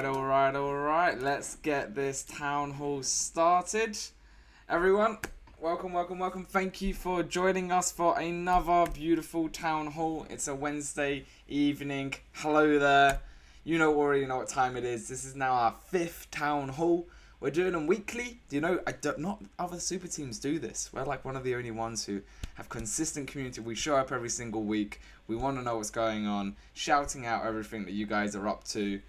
Alright. Let's get this town hall started. Everyone, welcome. Thank you for joining us for another beautiful town hall. It's a Wednesday evening. Hello there. You already know what time it is. This is now our 5th town hall. We're doing them weekly. Not other super teams do this. We're like one of the only ones who have consistent community. We show up every single week. We want to know what's going on, shouting out everything that you guys are up to.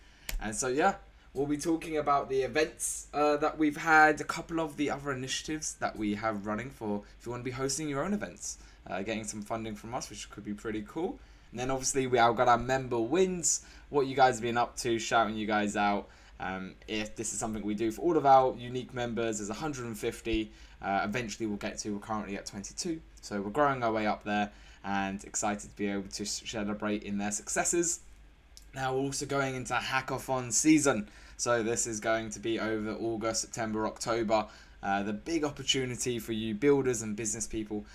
And so, yeah, we'll be talking about the events that we've had, a couple of the other initiatives that we have running for if you want to be hosting your own events, getting some funding from us, which could be pretty cool. And then obviously we have got our member wins, what you guys have been up to, shouting you guys out. If this is something we do for all of our unique members, there's 150. Eventually we'll get to, we're currently at 22. So we're growing our way up there and excited to be able to celebrate in their successes. Now we're also going into hackathon season. So this is going to be over August, September, October. The big opportunity for you builders and business people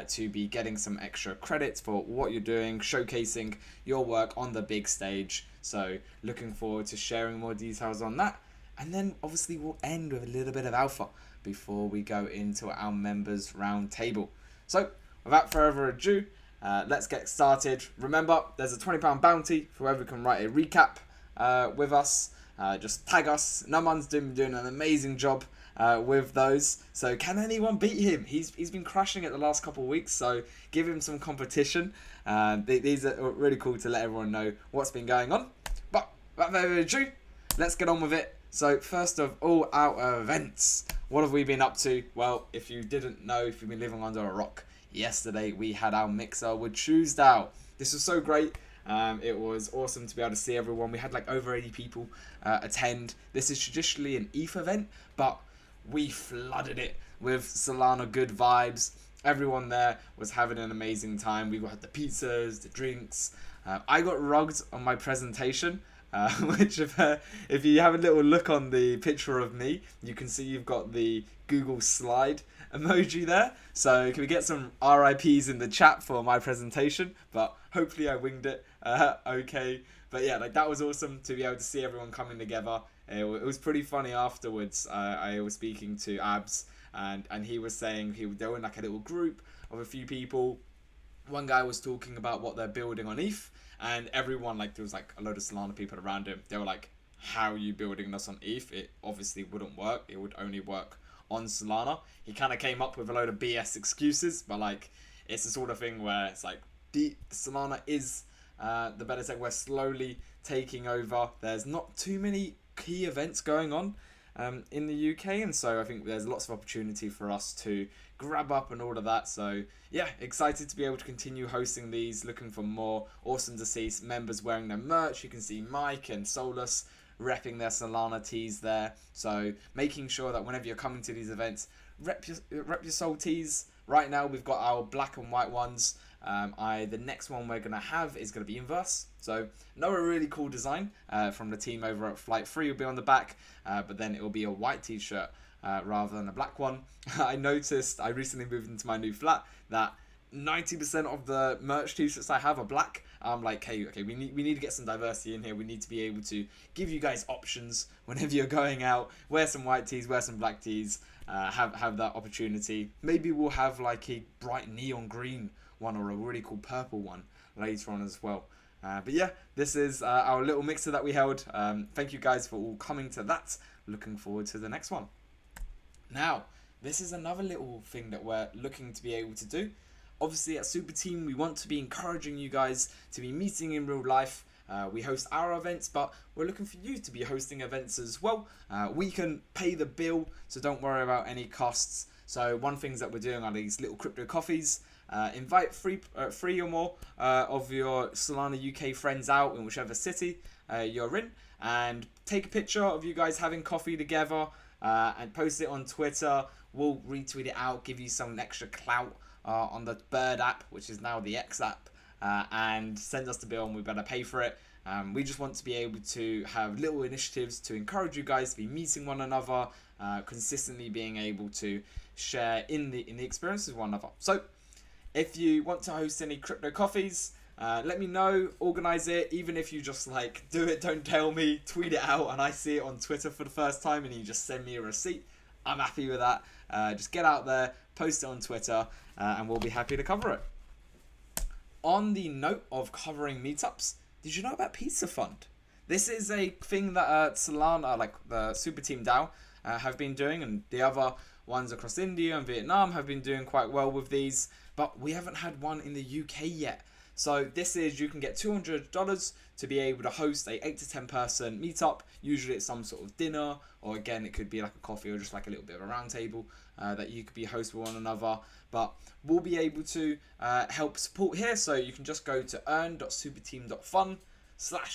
to be getting some extra credits for what you're doing, showcasing your work on the big stage. So looking forward to sharing more details on that. And then obviously we'll end with a little bit of alpha before we go into our members roundtable. So without further ado, let's get started. Remember, there's a £20 bounty for whoever can write a recap with us. Just tag us. Naman's doing an amazing job with those. So can anyone beat him? He's been crushing it the last couple of weeks, so give him some competition. These are really cool to let everyone know what's been going on. But without further ado, let's get on with it. So first of all, our events. What have we been up to? Well, if you didn't know, if you've been living under a rock, yesterday we had our mixer with Tuesday. This was so great. It was awesome to be able to see everyone. We had like over 80 people attend. This is traditionally an ETH event, but we flooded it with Solana good vibes. Everyone there was having an amazing time. We had the pizzas, the drinks. I got rugged on my presentation, which if you have a little look on the picture of me, you can see you've got the Google slide emoji there. So can we get some RIPs in the chat for my presentation? But hopefully I winged it okay. But yeah, like that was awesome to be able to see everyone coming together. It was pretty funny afterwards. I was speaking to Abs and he was saying they were in like a little group of a few people. One guy was talking about what they're building on ETH, and everyone, like there was like a load of Solana people around him. They were like, how are you building this on ETH? It obviously wouldn't work. It would only work on Solana. He kind of came up with a load of BS excuses, but like it's the sort of thing where it's like Solana is the better tech. We're slowly taking over. There's not too many key events going on in the UK, and so I think there's lots of opportunity for us to grab up and all of that. So yeah, excited to be able to continue hosting these, looking for more. Awesome to see members wearing their merch. You can see Mike and Solus repping their Solana tees there. So making sure that whenever you're coming to these events, rep your Sol tees. Right now we've got our black and white ones. The next one we're going to have is going to be inverse. So another really cool design from the team over at Flight 3 will be on the back, but then it will be a white t-shirt rather than a black one. I noticed, I recently moved into my new flat, that 90% of the merch t-shirts I have are black. I'm like, hey, okay, we need to get some diversity in here. We need to be able to give you guys options whenever you're going out. Wear some white tees, wear some black tees, have that opportunity. Maybe we'll have like a bright neon green one or a really cool purple one later on as well. But yeah, this is our little mixer that we held. Thank you guys for all coming to that. Looking forward to the next one. Now, this is another little thing that we're looking to be able to do. Obviously at Superteam, we want to be encouraging you guys to be meeting in real life. We host our events, but we're looking for you to be hosting events as well. We can pay the bill, so don't worry about any costs. So one things that we're doing are these little crypto coffees. Invite three or more of your Solana UK friends out in whichever city you're in, and take a picture of you guys having coffee together and post it on Twitter. We'll retweet it out, give you some extra clout on the Bird app, which is now the X app, and send us the bill and we better pay for it. We just want to be able to have little initiatives to encourage you guys to be meeting one another, consistently being able to share in the experience with one another. So if you want to host any crypto coffees, Let me know, organize it, even if you just like do it, don't tell me, tweet it out and I see it on Twitter for the first time and you just send me a receipt. I'm happy with that. Just get out there, post it on Twitter, and we'll be happy to cover it. On the note of covering meetups, did you know about Pizza Fund? This is a thing that Solana, like the Superteam DAO, have been doing, and the other ones across India and Vietnam have been doing quite well with these, but we haven't had one in the UK yet. So this is, you can get $200 to be able to host a 8 to 10 person meetup. Usually it's some sort of dinner, or again, it could be like a coffee or just like a little bit of a round table that you could be host with one another. But we'll be able to help support here. So you can just go to earn.superteam.fun/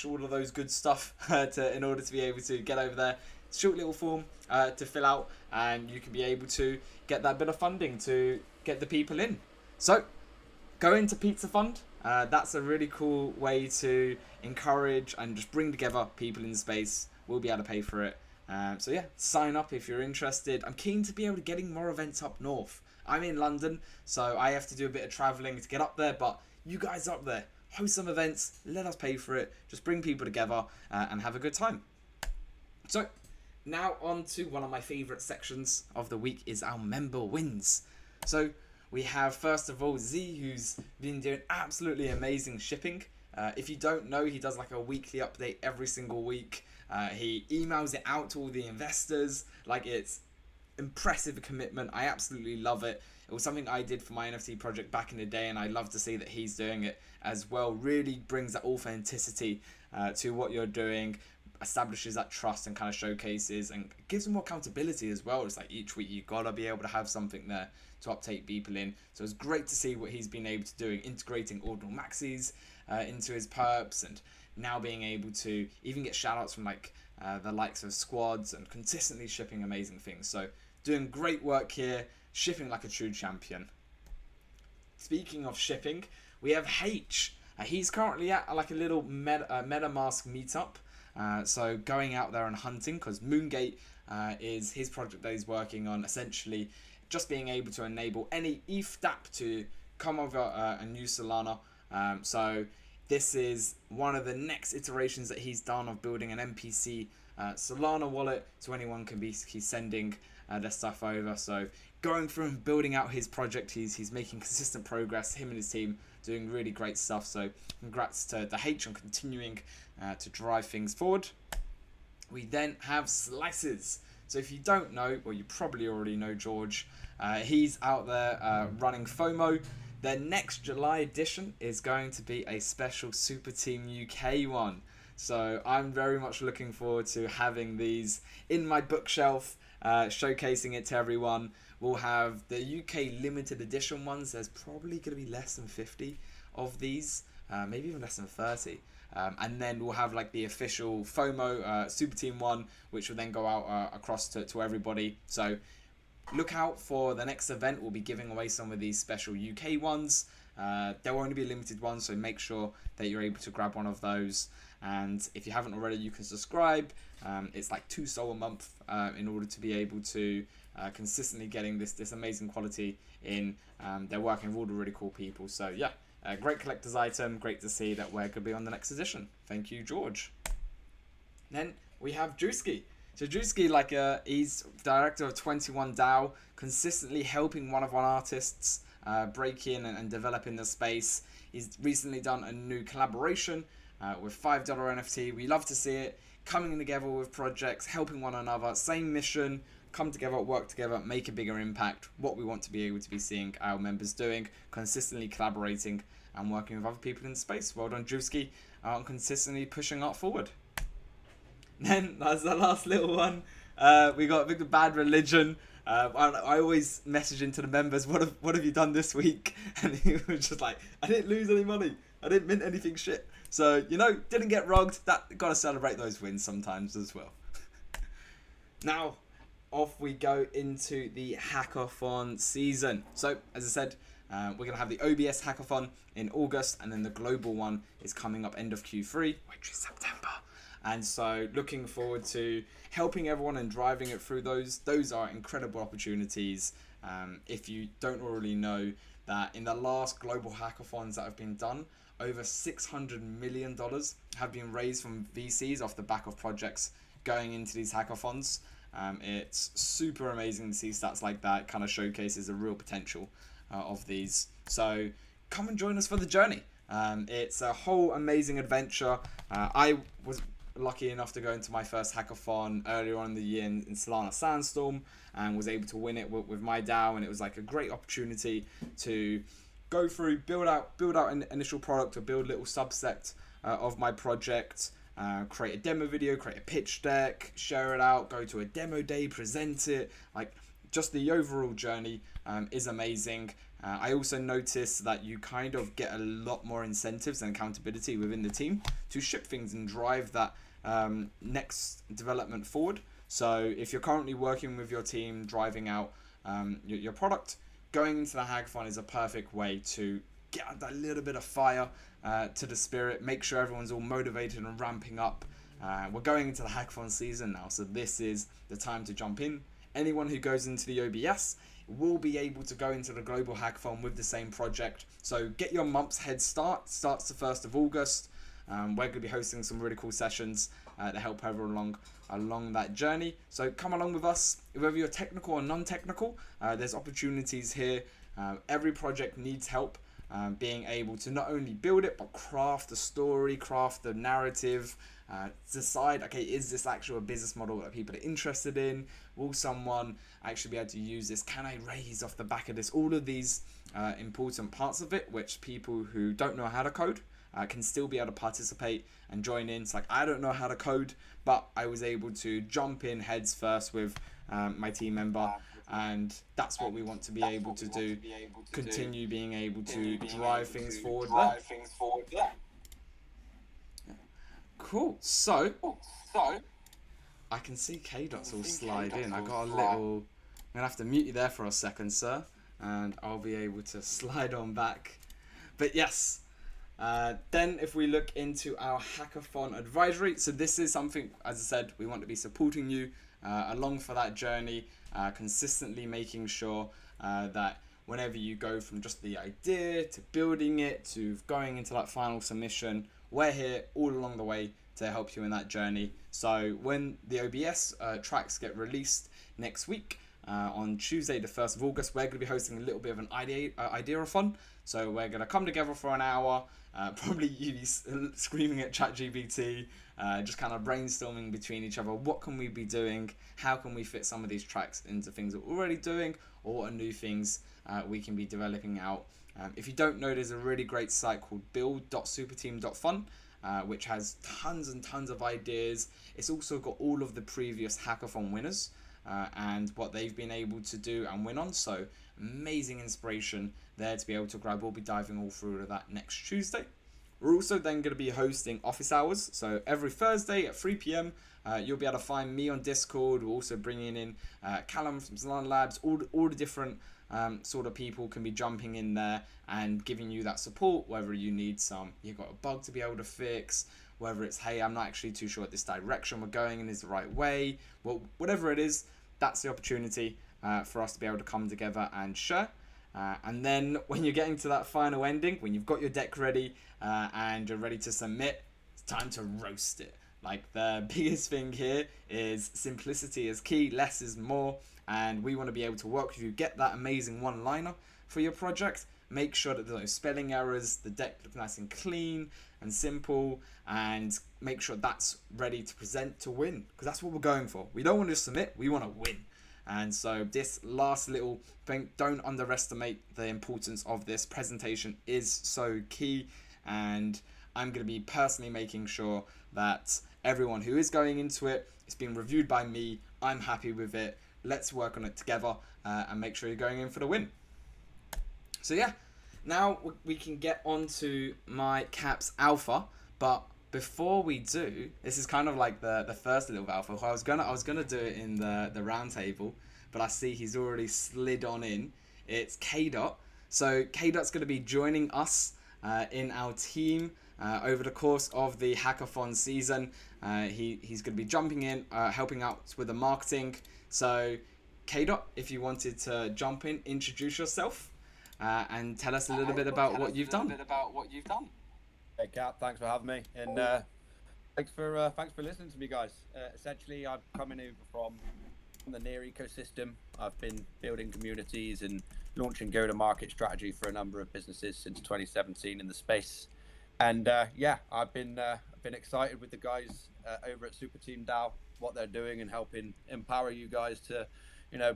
all of those good stuff in order to be able to get over there. Short little form to fill out, and you can be able to get that bit of funding to get the people in. So go into Pizza Fund. That's a really cool way to encourage and just bring together people in the space. We'll be able to pay for it. So yeah, sign up if you're interested. I'm keen to be able to getting more events up north. I'm in London, so I have to do a bit of travelling to get up there, but you guys up there, host some events, let us pay for it, just bring people together and have a good time. So now on to one of my favourite sections of the week is our member wins. So we have, first of all, Z, who's been doing absolutely amazing shipping. If you don't know, he does like a weekly update every single week. He emails it out to all the investors. Like, it's impressive commitment. I absolutely love it. It was something I did for my NFT project back in the day, and I love to see that he's doing it as well. Really brings that authenticity to what you're doing, establishes that trust and kind of showcases and gives them more accountability as well. It's like each week you've got to be able to have something there to uptake people in. So it's great to see what he's been able to do, integrating ordinal maxis into his perps, and now being able to even get shout outs from like the likes of squads and consistently shipping amazing things. So doing great work here, shipping like a true champion. Speaking of shipping, we have H. He's currently at like a little MetaMask meetup. So going out there and hunting, because Moongate is his project that he's working on, essentially just being able to enable any ETH DApp to come over a new Solana. So this is one of the next iterations that he's done of building an MPC Solana wallet, so anyone can be sending their stuff over. So going through and building out his project, he's making consistent progress. Him and his team doing really great stuff. So congrats to H on continuing to drive things forward. We then have Slices. So if you don't know, well, you probably already know George. He's out there running FOMO. Their next July edition is going to be a special SuperteamUK one. So I'm very much looking forward to having these in my bookshelf, showcasing it to everyone. We'll have the UK limited edition ones. There's probably going to be less than 50 of these, maybe even less than 30. And then we'll have like the official FOMO Superteam one, which will then go out across to everybody. So look out for the next event. We'll be giving away some of these special UK ones. There will only be limited ones, so make sure that you're able to grab one of those. And if you haven't already, you can subscribe. It's like $2 a month in order to be able to consistently getting this amazing quality in. They're working with all the really cool people. So yeah, great collector's item. Great to see that we're going to be on the next edition. Thank you, George. Then we have Drewski. So Drewski, he's director of 21 DAO, consistently helping one artists break in and develop in the space. He's recently done a new collaboration with $5 NFT. We love to see it. Coming together with projects, helping one another, same mission, come together, work together, make a bigger impact. What we want to be able to be seeing our members doing, consistently collaborating and working with other people in the space. Well done, Drewski, on consistently pushing art forward. Then, that's the last little one. We got Victor Bad Religion. I always message into the members, what have you done this week? And he was just like, I didn't lose any money. I didn't mint anything shit. So, didn't get rogged. Got to celebrate those wins sometimes as well. Now, off we go into the hackathon season. So, as I said, we're going to have the OBS hackathon in August, and then the global one is coming up end of Q3, which is September. And so looking forward to helping everyone and driving it through those. Those are incredible opportunities. If you don't already know that in the last global hackathons that have been done, over $600 million have been raised from VCs off the back of projects going into these hackathons. It's super amazing to see stats like that. It kind of showcases the real potential of these. So come and join us for the journey. It's a whole amazing adventure. I was lucky enough to go into my first hackathon earlier on in the year in Solana Sandstorm, and was able to win it with my DAO, and it was like a great opportunity to go through, build out an initial product, or build a little subset of my project, create a demo video, create a pitch deck, share it out, go to a demo day, present it. Like, just the overall journey is amazing. I also noticed that you kind of get a lot more incentives and accountability within the team to ship things and drive that next development forward. So if you're currently working with your team, driving out your product, going into the hackathon is a perfect way to get that little bit of fire to the spirit, make sure everyone's all motivated and ramping up. We're going into the hackathon season now, so this is the time to jump in. Anyone who goes into the OBS will be able to go into the global hackathon with the same project. So get your month's head start. Starts the 1st of August. We're going to be hosting some really cool sessions to help everyone along that journey. So come along with us, whether you're technical or non-technical. There's opportunities here. Every project needs help being able to not only build it, but craft the story, craft the narrative, decide, okay, is this actually a business model that people are interested in? Will someone actually be able to use this? Can I raise off the back of this? All of these important parts of it, which people who don't know how to code can still be able to participate and join in. It's like, I don't know how to code, but I was able to jump in heads first with my team member, and that's what we want to be able to do. Continue being able to drive things forward there. Cool. So I can see K-Dots all slide in. I got a little... I'm going to have to mute you there for a second, sir, and I'll be able to slide on back. But yes, then if we look into our hackathon advisory, so this is something, as I said, we want to be supporting you along for that journey, consistently making sure that whenever you go from just the idea to building it to going into that final submission, we're here all along the way to help you in that journey. So when the OBS tracks get released next week, on Tuesday the 1st of August, we're going to be hosting a little bit of an idea-a-thon. So we're going to come together for an hour, probably you be screaming at ChatGPT, just kind of brainstorming between each other. What can we be doing? How can we fit some of these tracks into things that we're already doing, or what are new things we can be developing out? If you don't know, there's a really great site called build.superteam.fun, which has tons and tons of ideas. It's also got all of the previous hackathon winners and what they've been able to do and win on. So amazing inspiration there to be able to grab. We'll be diving all through that next Tuesday. We're also then going to be hosting office hours. So every Thursday at 3 p.m, you'll be able to find me on Discord. We're also bringing in Callum from Solana Labs. All the different sort of people can be jumping in there and giving you that support, whether you need you've got a bug to be able to fix, whether it's, hey, I'm not actually too sure what this direction we're going in is the right way. Well, whatever it is, that's the opportunity for us to be able to come together and share. And then when you're getting to that final ending, when you've got your deck ready and you're ready to submit, it's time to roast it. Like, the biggest thing here is simplicity is key, less is more, and we want to be able to work with you, get that amazing one-liner for your project, make sure that there's no spelling errors, the deck looks nice and clean and simple, and make sure that's ready to present to win, because that's what we're going for. We don't want to submit, we want to win. And so this last little thing, don't underestimate the importance of this. Presentation is so key, and I'm going to be personally making sure that everyone who is going into it, it's been reviewed by me, I'm happy with it, let's work on it together and make sure you're going in for the win. So yeah, now we can get on to my Caps Alpha, but before we do, this is kind of like the first little alpha. I was gonna do it in the roundtable, but I see he's already slid on in. It's K-Dot. So K-Dot's gonna be joining us in our team over the course of the hackathon season. He's gonna be jumping in, helping out with the marketing. So K-Dot, if you wanted to jump in, introduce yourself and tell us a little bit about what you've done. Hey, Cap, thanks for having me, and thanks for listening to me, guys. Essentially, I'm coming over from the near ecosystem. I've been building communities and launching go-to-market strategy for a number of businesses since 2017 in the space. And yeah, I've been excited with the guys over at Superteam DAO, what they're doing and helping empower you guys to,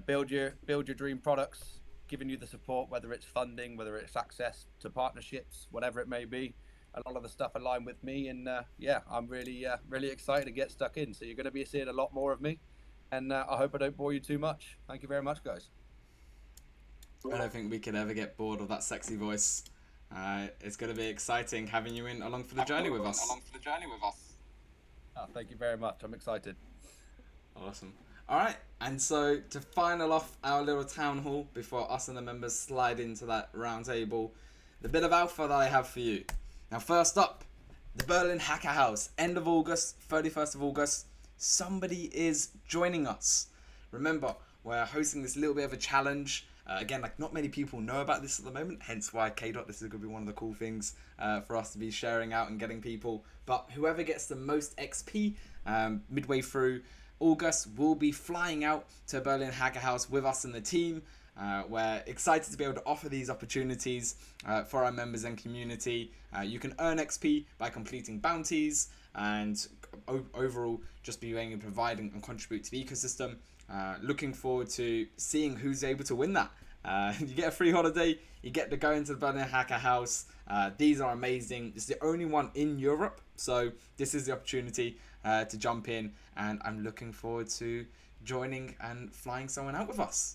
build your dream products, giving you the support, whether it's funding, whether it's access to partnerships, whatever it may be. A lot of the stuff aligned with me, and yeah, I'm really excited to get stuck in. So you're going to be seeing a lot more of me, and I hope I don't bore you too much. Thank you very much, guys. I don't think we could ever get bored of that sexy voice. It's going to be exciting having you in along for the journey with us. Thank you very much. I'm excited. Awesome. All right, and so to final off our little town hall before us and the members slide into that round table, the bit of alpha that I have for you. Now, first up, the Berlin Hacker House, end of August, 31st of August. Somebody is joining us. Remember, we're hosting this little bit of a challenge. Again, like not many people know about this at the moment, hence why this is going to be one of the cool things for us to be sharing out and getting people. But whoever gets the most XP midway through August will be flying out to Berlin Hacker House with us and the team. We're excited to be able to offer these opportunities for our members and community. You can earn XP by completing bounties and overall just being able to provide and contribute to the ecosystem. Looking forward to seeing who's able to win that. You get a free holiday, you get to go into the Berlin Hacker House. These are amazing. It's the only one in Europe, so this is the opportunity to jump in, and I'm looking forward to joining and flying someone out with us.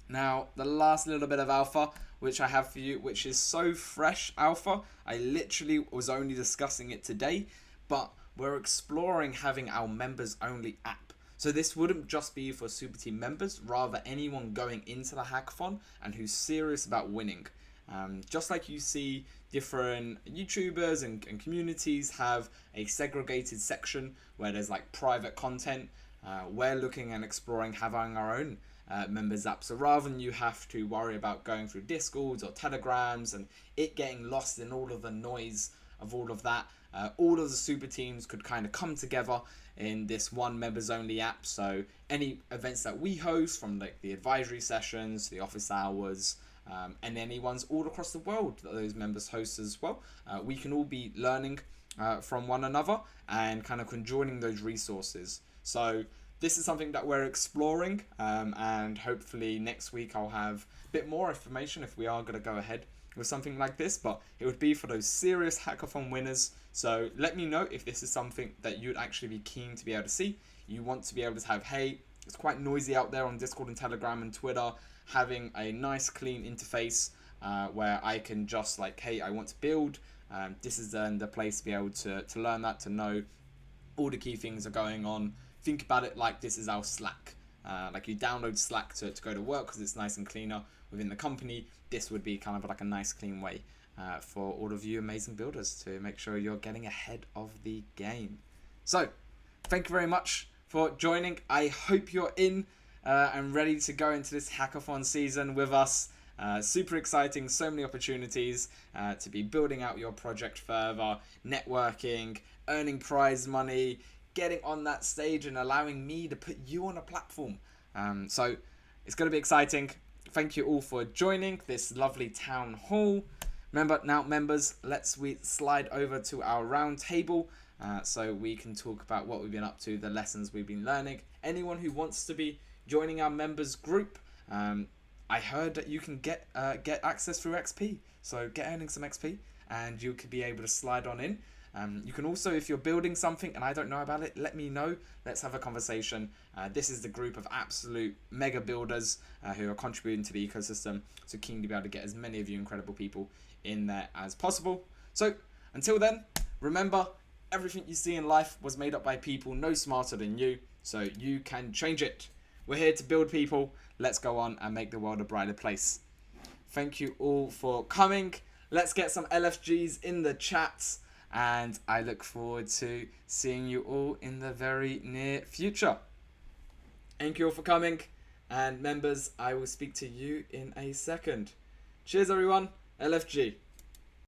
Now, the last little bit of alpha which I have for you, which is so fresh alpha, I literally was only discussing it today, but we're exploring having our members only app. So this wouldn't just be for Super Team members, rather anyone going into the hackathon and who's serious about winning. Just like you see different YouTubers and communities have a segregated section where there's like private content, we're looking and exploring having our own members app. So rather than you have to worry about going through Discords or Telegrams and it getting lost in all of the noise of all of that, all of the super teams could kind of come together in this one members only app. So any events that we host, from like the advisory sessions, the office hours, and any ones all across the world that those members host as well, we can all be learning from one another and kind of conjoining those resources. So this is something that we're exploring, and hopefully next week I'll have a bit more information if we are going to go ahead with something like this, but it would be for those serious hackathon winners. So let me know if this is something that you'd actually be keen to be able to see. You want to be able to have, hey, it's quite noisy out there on Discord and Telegram and Twitter, having a nice clean interface where I can just like, hey, I want to build. This is then the place to be able to learn that, to know all the key things are going on. Think about it like this is our Slack. Like you download Slack to go to work because it's nice and cleaner within the company. This would be kind of like a nice clean way for all of you amazing builders to make sure you're getting ahead of the game. So thank you very much for joining. I hope you're in and ready to go into this hackathon season with us. Super exciting, so many opportunities to be building out your project further, networking, earning prize money, getting on that stage and allowing me to put you on a platform. So it's going to be exciting. Thank you all for joining this lovely town hall. Remember now, members, we slide over to our round table so we can talk about what we've been up to, the lessons we've been learning. Anyone who wants to be joining our members group, I heard that you can get access through XP. So get earning some XP and you could be able to slide on in. You can also, if you're building something and I don't know about it, let me know. Let's have a conversation. This is the group of absolute mega builders who are contributing to the ecosystem. So keen to be able to get as many of you incredible people in there as possible. So until then, remember, everything you see in life was made up by people no smarter than you. So you can change it. We're here to build people. Let's go on and make the world a brighter place. Thank you all for coming. Let's get some LFGs in the chat. And I look forward to seeing you all in the very near future. Thank you all for coming. And members, I will speak to you in a second. Cheers, everyone. LFG.